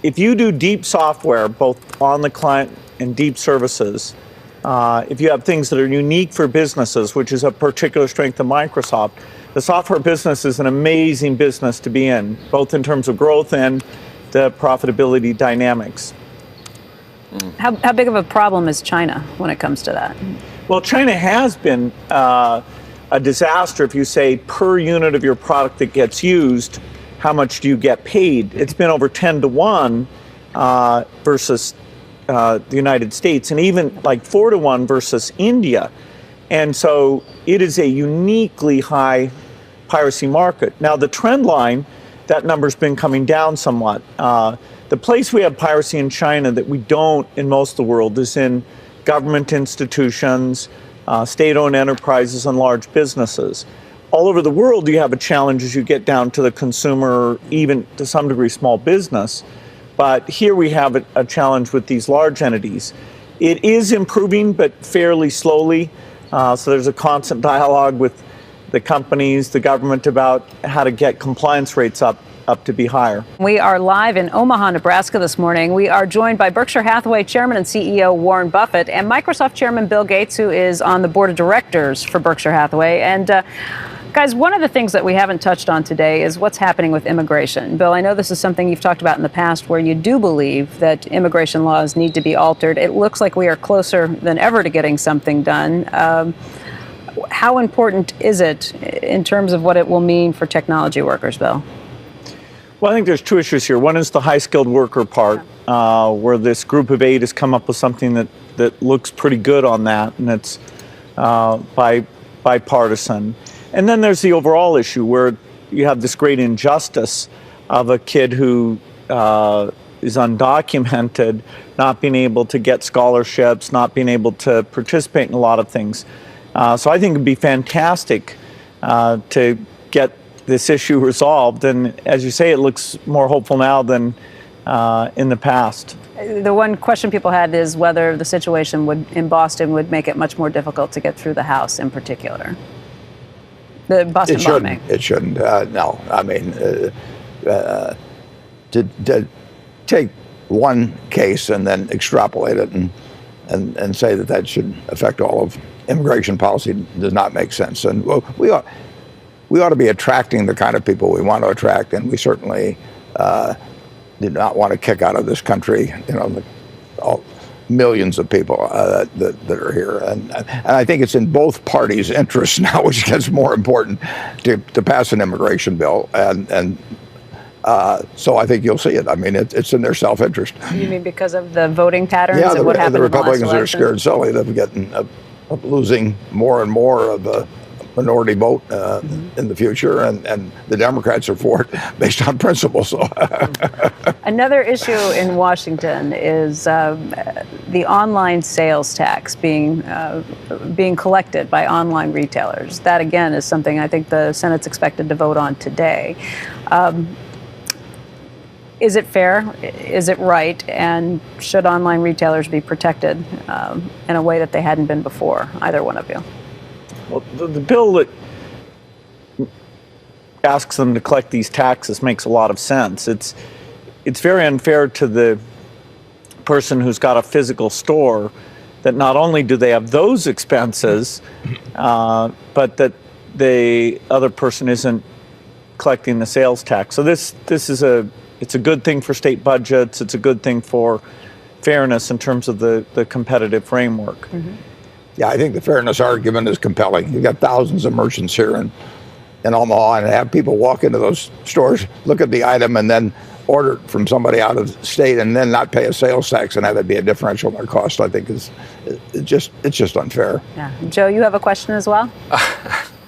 If you do deep software, both on the client and deep services, if you have things that are unique for businesses, which is a particular strength of Microsoft, the software business is an amazing business to be in, both in terms of growth and the profitability dynamics. How big of a problem is China when it comes to that? Well, China has been a disaster if you say per unit of your product that gets used, how much do you get paid? It's been over 10 to 1 versus the United States, and even like 4 to 1 versus India. And so it is a uniquely high piracy market. Now the trend line, that number's been coming down somewhat. The place we have piracy in China that we don't in most of the world is in government institutions, state-owned enterprises, and large businesses. All over the world, you have a challenge as you get down to the consumer, even to some degree small business. But here we have a challenge with these large entities. It is improving, but fairly slowly. So there's a constant dialogue with the companies, the government about how to get compliance rates up to be higher. We are live in Omaha, Nebraska this morning. We are joined by Berkshire Hathaway Chairman and CEO Warren Buffett and Microsoft Chairman Bill Gates, who is on the board of directors for Berkshire Hathaway. And guys, one of the things that we haven't touched on today is what's happening with immigration. Bill, I know this is something you've talked about in the past where you do believe that immigration laws need to be altered. It looks like we are closer than ever to getting something done. How important is it in terms of what it will mean for technology workers, Bill? Well, I think there's two issues here. One is the high-skilled worker part, where this group of 8 has come up with something that looks pretty good on that, and it's bipartisan. And then there's the overall issue where you have this great injustice of a kid who is undocumented, not being able to get scholarships, not being able to participate in a lot of things. So I think it'd be fantastic to get this issue resolved. And as you say, it looks more hopeful now than in the past. The one question people had is whether the situation in Boston would make it much more difficult to get through the House in particular. The Boston bombing. It shouldn't. No. I mean, to take one case and then extrapolate it and say that should affect all of immigration policy does not make sense. And we ought to be attracting the kind of people we want to attract, and we certainly did not want to kick out of this country, millions of people that are here. And I think it's in both parties' interests now, which gets more important, to pass an immigration bill and So I think you'll see it. I mean, it's in their self-interest. You mean because of the voting patterns Yeah, and what happened the in the last Republicans are election? scared silly of losing more and more of the minority vote in the future, and the Democrats are for it based on principle. So Another issue in Washington is the online sales tax being collected by online retailers. That again is something I think the Senate's expected to vote on today. Is it fair? Is it right? And should online retailers be protected in a way that they hadn't been before? Either one of you. Well, the bill that asks them to collect these taxes makes a lot of sense. It's very unfair to the person who's got a physical store that not only do they have those expenses, but that the other person isn't collecting the sales tax. So it's a good thing for state budgets. It's a good thing for fairness in terms of the competitive framework. Mm-hmm. yeah, I think the fairness argument is compelling. You've got thousands of merchants here in Omaha, and have people walk into those stores, look at the item, and then order it from somebody out of state, and then not pay a sales tax and have it be a differential in their cost. I think it's just unfair. Yeah, Joe, you have a question as well.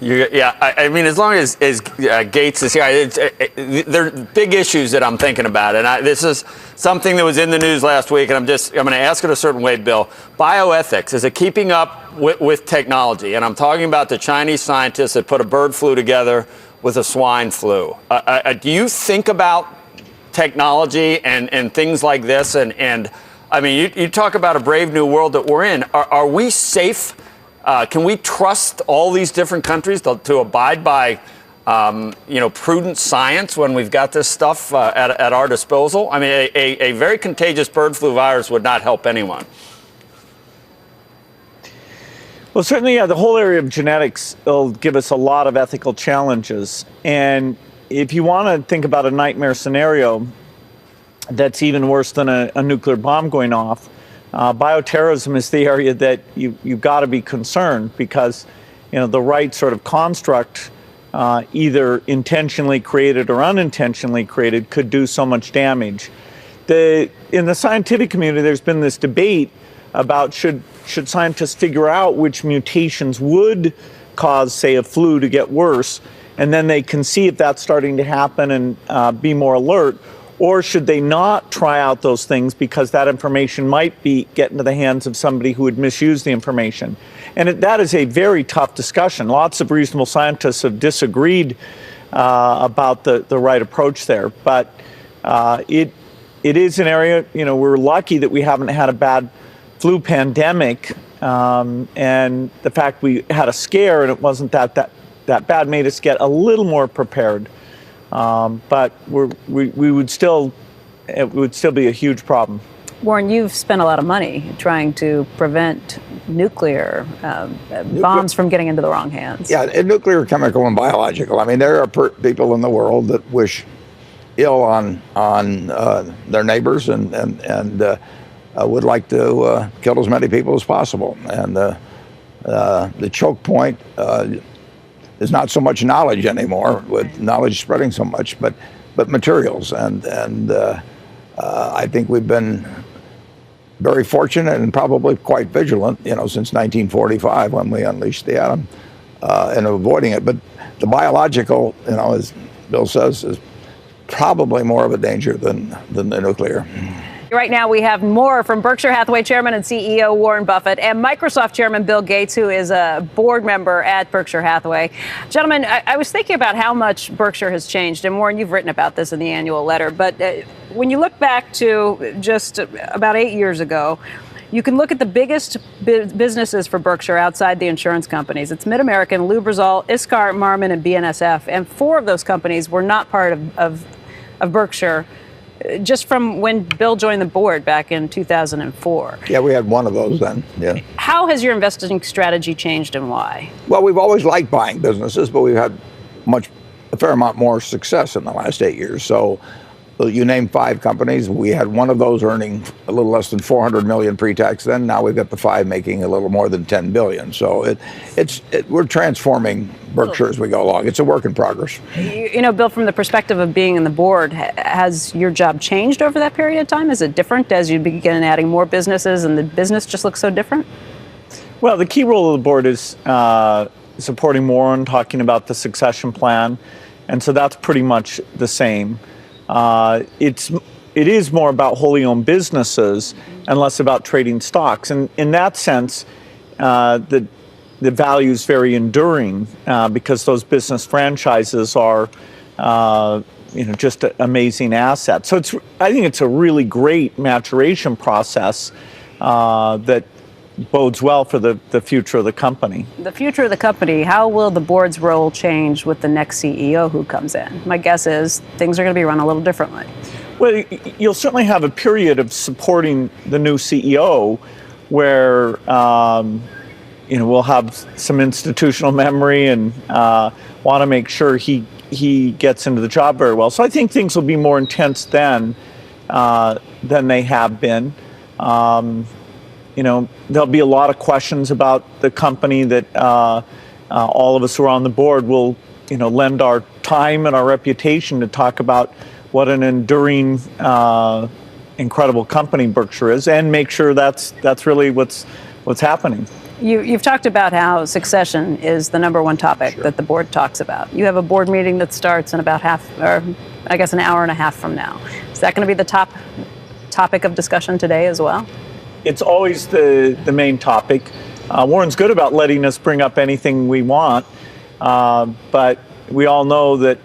I mean, as long as Gates is here, there are big issues that I'm thinking about, and this is something that was in the news last week, and I'm going to ask it a certain way, Bill. Bioethics, is it keeping up with technology? And I'm talking about the Chinese scientists that put a bird flu together with a swine flu. Do you think about technology and things like this? And I mean, you talk about a brave new world that we're in. Are we safe? Can we trust all these different countries to abide by, prudent science when we've got this stuff at our disposal? I mean, a very contagious bird flu virus would not help anyone. Well, certainly, the whole area of genetics will give us a lot of ethical challenges. And if you want to think about a nightmare scenario that's even worse than a nuclear bomb going off, bioterrorism is the area that you've got to be concerned, because the right sort of construct, either intentionally created or unintentionally created, could do so much damage. In the scientific community, there's been this debate about should scientists figure out which mutations would cause, say, a flu to get worse, and then they can see if that's starting to happen and be more alert. Or should they not try out those things because that information might get into the hands of somebody who would misuse the information? And that is a very tough discussion. Lots of reasonable scientists have disagreed about the right approach there. But it is an area, we're lucky that we haven't had a bad flu pandemic. And the fact we had a scare and it wasn't that bad made us get a little more prepared. But it would still be a huge problem. Warren, you've spent a lot of money trying to prevent nuclear bombs from getting into the wrong hands. Yeah, nuclear, chemical, and biological. I mean, there are people in the world that wish ill on their neighbors and would like to kill as many people as possible. And the choke point is not so much knowledge anymore, with knowledge spreading so much, but materials. And I think we've been very fortunate and probably quite vigilant, since 1945 when we unleashed the atom, and avoiding it. But the biological, as Bill says, is probably more of a danger than the nuclear. Right now, we have more from Berkshire Hathaway Chairman and CEO Warren Buffett and Microsoft Chairman Bill Gates, who is a board member at Berkshire Hathaway. Gentlemen, I was thinking about how much Berkshire has changed. And Warren, you've written about this in the annual letter. But when you look back to just about 8 years ago, you can look at the biggest businesses for Berkshire outside the insurance companies. It's MidAmerican, Lubrizol, Iskar, Marmon, and BNSF. And 4 of those companies were not part of Berkshire, just from when Bill joined the board back in 2004. Yeah, we had one of those then. Yeah. How has your investing strategy changed and why? Well, we've always liked buying businesses, but we've had a fair amount more success in the last 8 years. So You name 5 companies. We had one of those earning a little less than 400 million pre-tax then. Now we've got the 5 making a little more than 10 billion. So we're transforming Berkshire as we go along. It's a work in progress. You know, Bill, from the perspective of being in the board, has your job changed over that period of time? Is it different as you begin adding more businesses and the business just looks so different? Well, the key role of the board is supporting Warren, talking about the succession plan. And so that's pretty much the same. It is more about wholly owned businesses and less about trading stocks. And in that sense, the value is very enduring because those business franchises are, just amazing assets. So I think it's a really great maturation process that bodes well for the future of the company. The future of the company, how will the board's role change with the next CEO who comes in? My guess is things are going to be run a little differently. Well, you'll certainly have a period of supporting the new CEO where, we'll have some institutional memory and want to make sure he gets into the job very well. So I think things will be more intense then than they have been. There'll be a lot of questions about the company that all of us who are on the board will, lend our time and our reputation to talk about what an enduring, incredible company Berkshire is, and make sure that's really what's happening. You've talked about how succession is the number one topic that the board talks about. You have a board meeting that starts in about an hour and a half from now. Is that going to be the top topic of discussion today as well? It's always the main topic. Warren's good about letting us bring up anything we want, but we all know that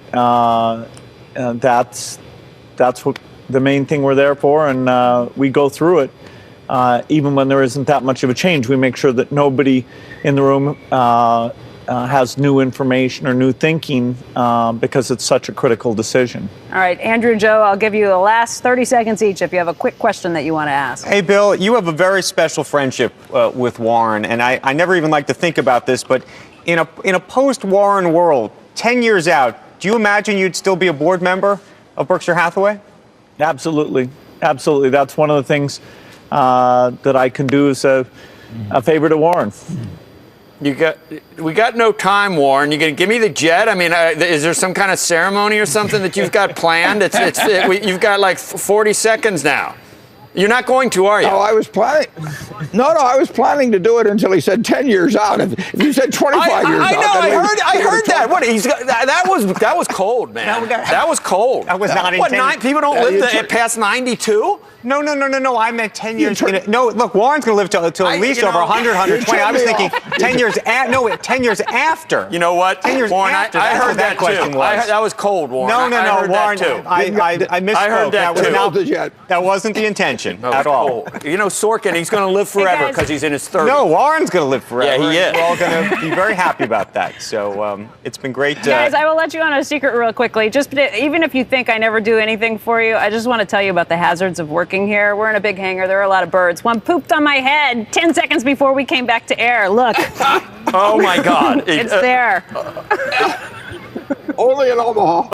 that's what the main thing we're there for, and we go through it. Even when there isn't that much of a change, we make sure that nobody in the room has new information or new thinking because it's such a critical decision. All right, Andrew and Joe, I'll give you the last 30 seconds each if you have a quick question that you want to ask. Hey, Bill, you have a very special friendship with Warren, and I never even like to think about this, but in a post-Warren world, 10 years out, do you imagine you'd still be a board member of Berkshire Hathaway? Absolutely. Absolutely. That's one of the things that I can do as a favor to Warren. We got no time, Warren. You gonna give me the jet? I mean, is there some kind of ceremony or something that you've got planned? You've got like 40 seconds now. You're not going to, are you? No, I was planning. No, I was planning to do it until he said 10 years out. If you said 25 years out, I heard that. What? That was cold, man. That was cold. That was not intended. What? People don't live past 92? No. I meant 10 years. No, look, Warren's going to live till at least over 100, 120. I was thinking 10 years. 10 years after. You know what? 10 years Warren, after. I heard that question too. was. That was cold, Warren. No, I heard Warren. That too. I misspoke. I heard that too. That wasn't the intention at all. You know, Sorkin, he's going to live forever because he's in his 30s. No, Warren's going to live forever. Yeah, he is. We're all going to be very happy about that. So it's been great. Guys, I will let you on a secret real quickly. Even if you think I never do anything for you, I just want to tell you about the hazards of working here. We're in a big hangar. There are a lot of birds. One pooped on my head 10 seconds before we came back to air. Look. Oh, my God. It's there. Only in Omaha.